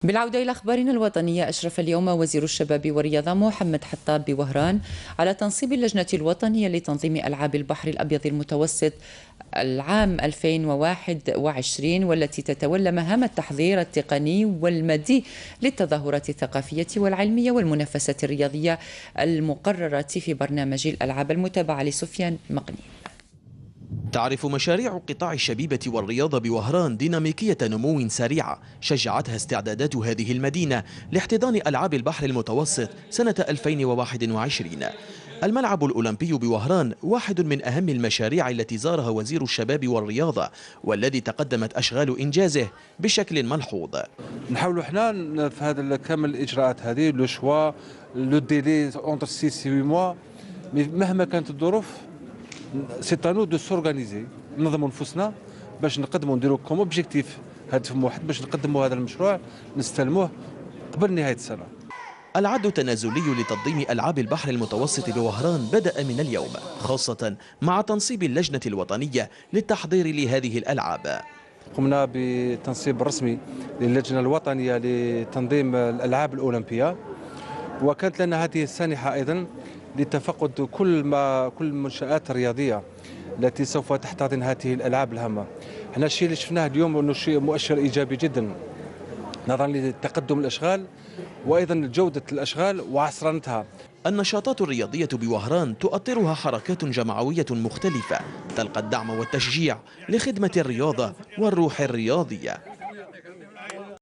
بالعودة إلى أخبارنا الوطنية، أشرف اليوم وزير الشباب والرياضة محمد حطاب بوهران على تنصيب اللجنة الوطنية لتنظيم ألعاب البحر الأبيض المتوسط العام 2021، والتي تتولى مهام التحضير التقني والمادي للتظاهرات الثقافية والعلمية والمنافسات الرياضية المقررة في برنامج الألعاب. المتابعة لسفيان مقني. تعرف مشاريع قطاع الشبيبة والرياضة بوهران ديناميكية نمو سريعة شجعتها استعدادات هذه المدينة لاحتضان ألعاب البحر المتوسط سنة 2021. الملعب الأولمبي بوهران واحد من أهم المشاريع التي زارها وزير الشباب والرياضة، والذي تقدمت أشغال إنجازه بشكل ملحوظ. نحاولوا احنا في هذا كامل الإجراءات هذه لو شوا لو ديلي اونتر 6 و 8 موا، مهما كانت الظروف سي انو دو سورغانيزي، ننظموا نفوسنا باش نقدموا نديروا كوم اوبجيكتيف هدف واحد باش نقدموا هذا المشروع نستلموه قبل نهاية السنة. العد التنازلي لتنظيم ألعاب البحر المتوسط بوهران بدأ من اليوم، خاصة مع تنصيب اللجنة الوطنية للتحضير لهذه الألعاب. قمنا بتنصيب رسمي للجنة الوطنية لتنظيم الألعاب الأولمبية، وكانت لنا هذه السانحة أيضا لتفقد كل المنشآت الرياضية التي سوف تحتضن هذه الألعاب الهامة. احنا الشيء اللي شفناه اليوم انه شيء مؤشر إيجابي جدا نظرا لتقدم الأشغال وأيضا جودة الأشغال وعصرنتها. النشاطات الرياضية بوهران تؤطرها حركات جمعوية مختلفة تلقى الدعم والتشجيع لخدمة الرياضة والروح الرياضية.